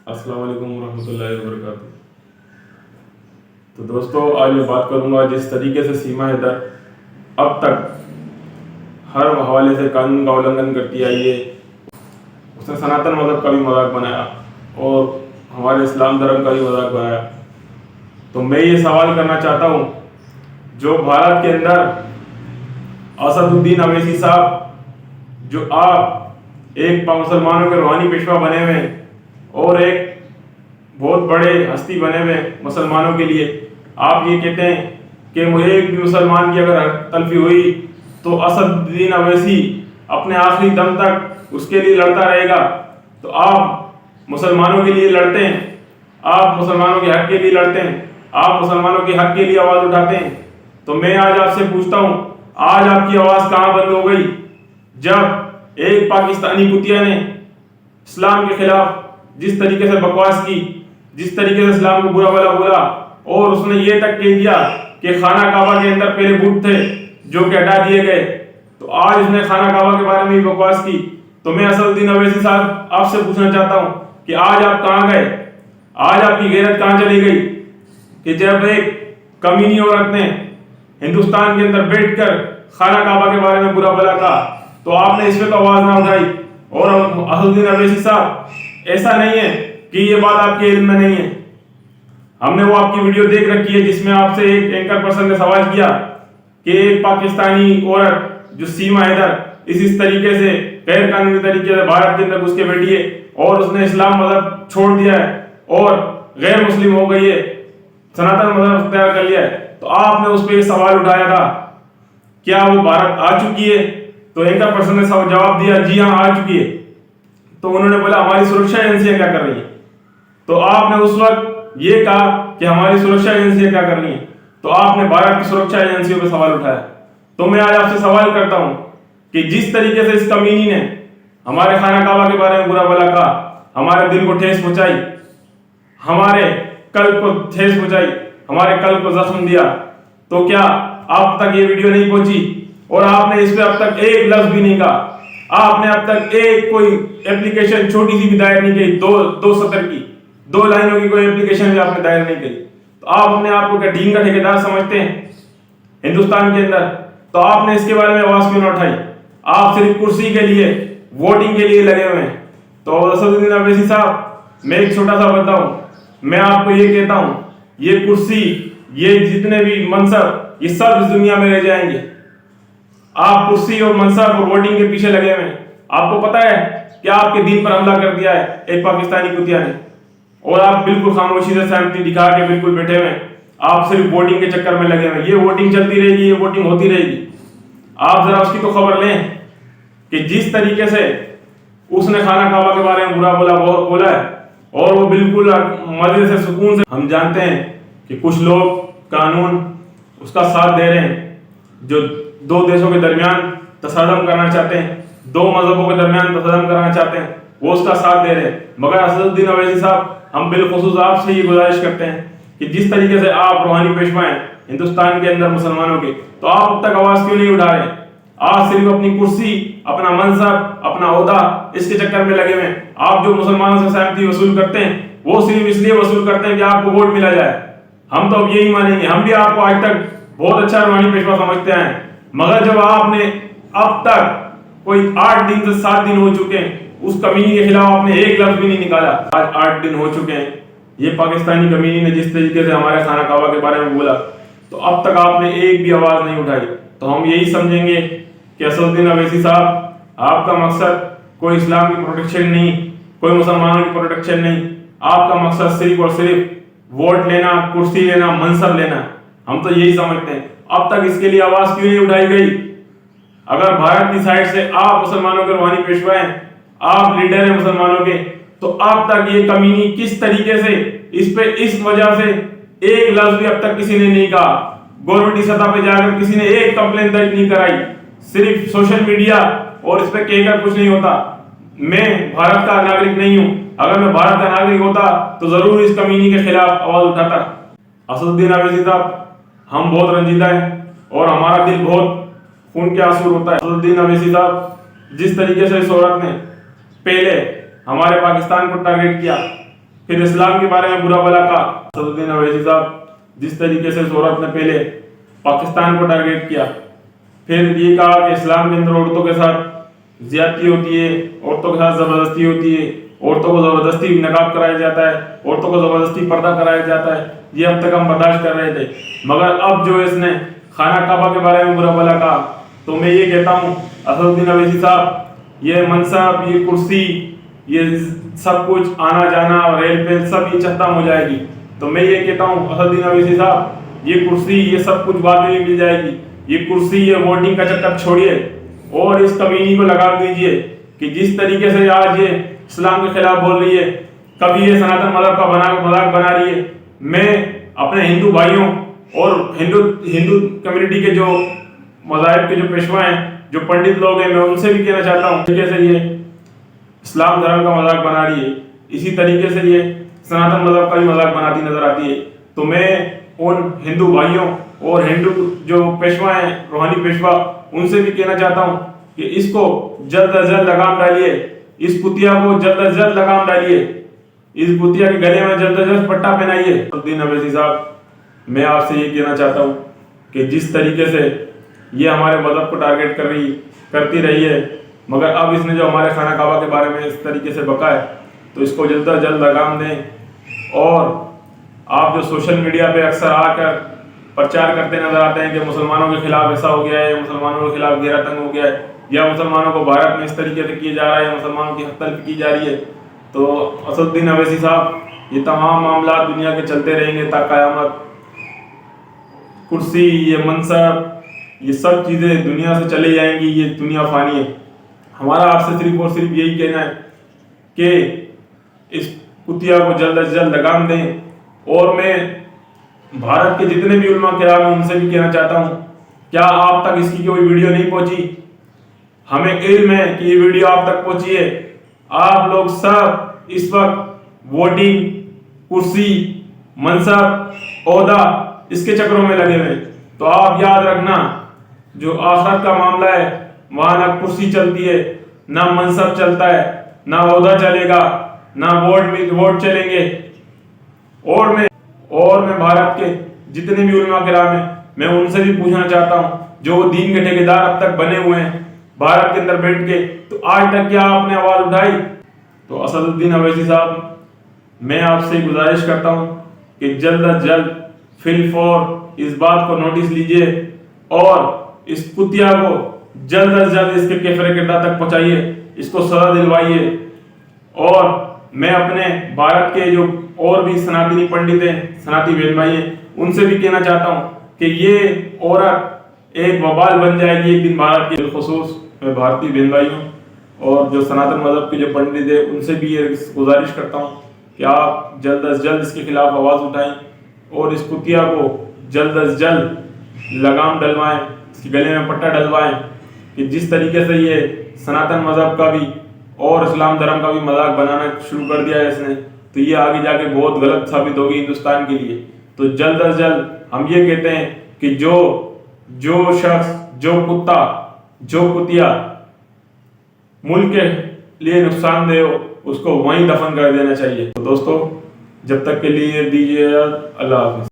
السلام علیکم ورحمۃ اللہ وبرکاتہ۔ تو دوستو، آج میں بات کروں گا جس طریقے سے سیما حیدر اب تک ہر حوالے سے قانون کا النگھن کرتی آئی ہے۔ اس نے سناتن مذہب کا بھی مذاق بنایا اور ہمارے اسلام دھرم کا بھی مذاق بنایا۔ تو میں یہ سوال کرنا چاہتا ہوں، جو بھارت کے اندر اسد الدین اویسی صاحب، جو آپ ایک مسلمانوں کے روحانی پیشوا بنے ہوئے ہیں اور ایک بہت بڑے ہستی بنے ہوئے مسلمانوں کے لیے، آپ یہ کہتے ہیں کہ مجھے ایک بھی مسلمان کی اگر تلفی ہوئی تو اسد الدین اویسی اپنے آخری دم تک اس کے لیے لڑتا رہے گا۔ تو آپ مسلمانوں کے لیے لڑتے ہیں، آپ مسلمانوں کے حق کے لیے لڑتے ہیں، آپ مسلمانوں کے حق کے لیے آواز اٹھاتے ہیں۔ تو میں آج آپ سے پوچھتا ہوں، آج آپ کی آواز کہاں بند ہو گئی جب ایک پاکستانی کتیا نے اسلام کے خلاف جس طریقے سے بکواس کی، جس طریقے سے اسلام کو برا بھلا بولا، اور اس نے یہ تک کہہ دیا کہ خانہ کعبہ کے اندر پہلے بت تھے جو کہ ہٹا دیے گئے۔ تو آج اس نے خانہ کعبہ کے بارے میں بھی بکواس کی۔ تو میں اسد الدین اویسی صاحب آپ سے پوچھنا چاہتا ہوں کہ آج آپ کہاں گئے؟ آج آپ کی غیرت کہاں چلی گئی کہ جب ایک کمینی عورت نے ہندوستان کے اندر بیٹھ کر خانہ کعبہ کے بارے میں برا بھلا کہا تو آپ نے اس پہ تو آواز نہ اٹھائی؟ اور اسد الدین اویسی صاحب، ایسا نہیں ہے کہ یہ بات آپ کے علم میں نہیں ہے، ہم نے وہ آپ کی ویڈیو دیکھ رکھی ہے جس میں آپ سے ایک اینکر پرسن نے سوال کیا کہ ایک پاکستانی عورت جو سیما حیدر اس طریقے سے غیر قانونی طریقے سے بھارت کے اندر گھس کے بیٹھی ہے اور اس نے اسلام مذہب چھوڑ دیا ہے اور غیر مسلم ہو گئی ہے، سناتن مذہب اختیار کر لیا ہے، تو آپ نے اس پہ یہ سوال اٹھایا تھا کیا وہ بھارت آ چکی ہے؟ تو اینکر پرسن نے جواب دیا جی ہاں آ چکی ہے۔ تو انہوں نے بولا ہماری سرکشا ایجنسیاں کیا کر رہی ہیں؟ تو آپ نے اس وقت یہ کہا کہ ہماری سرکشا ایجنسیاں کیا کر رہی ہیں، تو آپ نے بھارت کی سرکشا ایجنسیوں پہ سوال اٹھایا۔ تو میں آج آپ سے سوال کرتا ہوں کہ جس طریقے سے اس کمینی نے ہمارے خانہ کعبہ کے بارے میں برا بھلا کہا، ہمارے دل کو ٹھیس پہنچائی، ہمارے قلب کو ٹھیس پہنچائی، ہمارے قلب کو زخم دیا، تو کیا آپ تک یہ ویڈیو نہیں پہنچی اور آپ نے اس پہ اب تک ایک لفظ بھی نہیں کہا؟ آپ نے اب تک ایک کوئی اپلیکیشن چھوٹی سی بھی دائر نہیں کی، دو سطر کی، 2 لائنوں کی کوئی اپلیکیشن بھی آپ نے دائر نہیں کی۔ تو آپ اپنے آپ کو کیا ڈین کا ٹھیکیدار سمجھتے ہیں ہندوستان کے اندر؟ تو آپ نے اس کے بارے میں آواز کیوں نہ اٹھائی؟ آپ صرف کرسی کے لیے، ووٹنگ کے لیے لگے ہوئے ہیں۔ تو اسد الدین اویسی صاحب، میں ایک چھوٹا سا بندہ ہوں، میں آپ کو یہ کہتا ہوں، یہ کرسی، یہ جتنے بھی منصب، یہ سب اس دنیا میں رہ جائیں گے۔ آپ کرسی اور منصب اور ووٹنگ کے پیچھے لگے ہوئے ہیں۔ آپ کو پتا ہے کہ آپ کے دین پر حملہ کر دیا ہے ایک پاکستانی کتیا نے، اور آپ بالکل خاموشی سے سہمتی دکھا کے بالکل بیٹھے ہوئے ہیں، آپ صرف ووٹنگ کے چکر میں لگے ہوئے ہیں۔ یہ ووٹنگ چلتی رہے گی، یہ ووٹنگ ہوتی رہے گی۔ آپ ذرا اس کی تو خبر لیں کہ جس طریقے سے اس نے خانہ کعبہ کے بارے میں برا بولا ہے اور وہ بالکل مزے سے سکون سے، ہم جانتے ہیں کہ کچھ لوگ قانون اس کا ساتھ دے رہے ہیں جو 2 دیشوں کے درمیان تصادم کرنا چاہتے ہیں، 2 مذہبوں کے درمیان تصادم کرنا چاہتے ہیں، وہ اس کا ساتھ دے رہے ہیں۔ مگر اسد الدین اویسی صاحب، ہم بالخصوص آپ سے یہ گزارش کرتے ہیں کہ جس طریقے سے آپ روحانی پیشوا ہیں ہندوستان کے اندر مسلمانوں کے، تو آپ اب تک آواز کیوں نہیں اٹھا رہے؟ آپ صرف اپنی کرسی، اپنا منصب، اپنا عہدہ، اس کے چکر میں لگے ہوئے ہیں۔ آپ جو مسلمانوں سے سہمتی وصول کرتے ہیں وہ صرف اس لیے وصول کرتے ہیں کہ آپ کو ووٹ ملا جائے۔ ہم تو اب یہی مانیں گے، ہم بھی آپ کو آج تک بہت اچھا روحانی پیشوا سمجھتے ہیں، مگر جب آپ نے اب تک کوئی 8 دن سے 7 دن ہو چکے ہیں، اس کمینی کے خلاف آپ نے ایک لفظ بھی نہیں نکالا۔ آج 8 دن ہو چکے ہیں، یہ پاکستانی کمینی نے جس طریقے سے ہمارے خانہ کعبہ کے بارے میں بولا، تو اب تک آپ نے ایک بھی آواز نہیں اٹھائی۔ تو ہم یہی سمجھیں گے کہ اسد الدین اویسی صاحب، آپ کا مقصد کوئی اسلام کی پروٹیکشن نہیں، کوئی مسلمانوں کی پروٹیکشن نہیں، آپ کا مقصد صرف اور صرف ووٹ لینا، کرسی لینا، منصب لینا۔ ہم تو یہی سمجھتے ہیں۔ اب تک اس کے لیے آواز کیوں نہیں اٹھائی گئی؟ اگر بھارت کی سائڈ سے آپ مسلمانوں کے روحانی پیشوا ہیں، آپ لیڈر ہیں مسلمانوں کے، تو اب تک یہ کمینی کس طریقے سے اس پہ اس وجہ سے ایک لفظ بھی اب تک کسی نے نہیں کہا، گورنمنٹ کی سطح پہ جا کر کسی نے ایک کمپلین درج نہیں کرائی، صرف سوشل میڈیا اور اس پہ کہہ کر کچھ نہیں ہوتا۔ میں بھارت کا ناگرک نہیں ہوں، اگر میں بھارت کا ناگرک ہوتا تو ضرور اس کمینی کے خلاف آواز اٹھاتا۔ اسد الدین اویسی صاحب، ہم بہت رنجیدہ ہیں اور ہمارا دل بہت خون کے آنسو روتا ہے۔ اسد الدین اویسی صاحب، جس طریقے سے اس عورت نے پہلے ہمارے پاکستان کو ٹارگٹ کیا، پھر اسلام کے بارے میں برا بلا کہا اسد الدین اویسی صاحب، جس طریقے سے اس عورت نے پہلے پاکستان کو ٹارگیٹ کیا، پھر یہ کہا کہ اسلام کے اندر عورتوں کے ساتھ زیادتی ہوتی ہے، عورتوں کے ساتھ زبردستی ہوتی ہے، عورتوں کو زبردستی نقاب کرایا جاتا ہے، عورتوں کو زبردستی پردہ کرایا جاتا ہے، یہ اب تک ہم برداشت کر رہے تھے، مگر اب جو اس نے خانہ کعبہ کے بارے میں برا بھلا کہا، تو میں یہ کہتا ہوں اسد الدین اویسی صاحب، یہ منصب، یہ کرسی، یہ سب کچھ آنا جانا اور ریل پہ سب یہ ختم ہو جائے گی۔ تو میں یہ کہتا ہوں اسد الدین اویسی صاحب، یہ کرسی، یہ سب کچھ بعد میں مل جائے گی، یہ کرسی، یہ ووٹنگ کا چکر چھوڑیے اور اس کمینی کو لگام دیجئے کہ جس طریقے سے آج یہ اسلام کے خلاف بول رہی ہے، کبھی یہ سناتن مذہب کا مذاق بنا رہی ہے۔ میں اپنے ہندو بھائیوں اور ہندو کمیونٹی کے جو مذاہب کے جو پیشوا ہیں، جو پنڈت لوگ ہیں، میں ان سے بھی کہنا چاہتا ہوں کہ جیسے یہ اسلام دھرم کا مذاق بنا رہی ہے، اسی طریقے سے یہ سناتن مذہب کا بھی مذاق بناتی نظر آتی ہے۔ تو میں ان ہندو بھائیوں اور ہندو جو پیشوا ہیں، روحانی پیشوا، ان سے بھی کہنا چاہتا ہوں کہ اس کو جلد از جلد لگام ڈالیے، اس کتیا کو جلد از جلد لگام ڈالیے، اس کتیا کے گلے میں جلد از جلد پٹا پہنائیے۔ اسد الدین اویسی صاحب، میں آپ سے یہ کہنا چاہتا ہوں کہ جس طریقے سے یہ ہمارے مذہب کو ٹارگیٹ کرتی رہی ہے، مگر اب اس نے جو ہمارے خانہ کعبہ کے بارے میں اس طریقے سے بکا ہے، تو اس کو جلد از جلد لگام دیں۔ اور آپ جو سوشل میڈیا پہ اکثر آ کر پرچار کرتے نظر آتے ہیں کہ مسلمانوں کے خلاف ایسا ہو گیا ہے، مسلمانوں کے خلاف گھیرا تنگ ہو گیا ہے، یا مسلمانوں کو بھارت میں اس طریقے سے کیا جا رہا ہے، یا مسلمانوں کی حق تلفی کی جا رہی ہے، تو اسد الدین اویسی صاحب، یہ تمام معاملات دنیا کے چلتے رہیں گے تا قیامت۔ کرسی، یہ منصب، یہ سب چیزیں دنیا سے چلے جائیں گی، یہ دنیا فانی ہے۔ ہمارا آپ سے صرف اور صرف یہی کہنا ہے کہ اس کتیا کو جلد از جلد لگام دیں۔ اور میں بھارت کے جتنے بھی علماء کرام ہیں ان سے بھی کہنا چاہتا ہوں، کیا آپ تک اس کی کوئی ویڈیو نہیں پہنچی؟ ہمیں علم ہے کہ یہ ویڈیو آپ تک پہنچی ہے۔ آپ لوگ سب اس وقت ووٹنگ، کرسی، منصب، عہدہ، اس کے چکروں میں لگے ہوئے، تو آپ یاد رکھنا جو آخرت کا معاملہ ہے، وہاں نہ کرسی چلتی ہے، نہ منصب چلتا ہے، نہ عہدہ چلے گا، نہ ووٹ چلیں گے۔ اور میں بھارت کے جتنے بھی علماء کرام ہیں، میں ان سے بھی پوچھنا چاہتا ہوں، جو وہ دین کے ٹھیکیدار اب تک بنے ہوئے ہیں بھارت کے اندر بیٹھ کے، تو آج تک کیا آپ نے آواز اٹھائی؟ تو اسد الدین اویسی صاحب، میں آپ سے گزارش کرتا ہوں کہ جلد از جلد فی الفور اس بات کو نوٹس لیجئے اور اس کتیا کو جلد از جلد اس کے کیفر کردار تک پہنچائیے، اس کو سزا دلوائیے۔ اور میں اپنے بھارت کے جو اور بھی سناتنی پنڈت ہیں، سناتی بہن بھائی ہیں، ان سے بھی کہنا چاہتا ہوں کہ یہ عورت ایک وبال بن جائے گی ایک دن بھارت کے۔ بالخصوص میں بھارتی بہن بھائیوں اور جو سناتن مذہب کے جو پنڈت ہیں ان سے بھی یہ گزارش کرتا ہوں کہ آپ جلد از جلد اس کے خلاف آواز اٹھائیں اور اس کتیا کو جلد از جلد لگام ڈلوائیں، اس کے گلے میں پٹا ڈلوائیں کہ جس طریقے سے یہ سناتن مذہب کا بھی اور اسلام دھرم کا بھی مذاق بنانا شروع کر دیا ہے اس نے، تو یہ آگے جا کے بہت غلط ثابت ہوگی ہندوستان کے لیے۔ تو جلد از جلد ہم یہ کہتے ہیں کہ جو شخص، جو کتا، جو کتیا ملک کے لیے نقصان دہ ہو، اس کو وہیں دفن کر دینا چاہیے۔ تو دوستو، جب تک کے لیے دیجیے، اللہ حافظ۔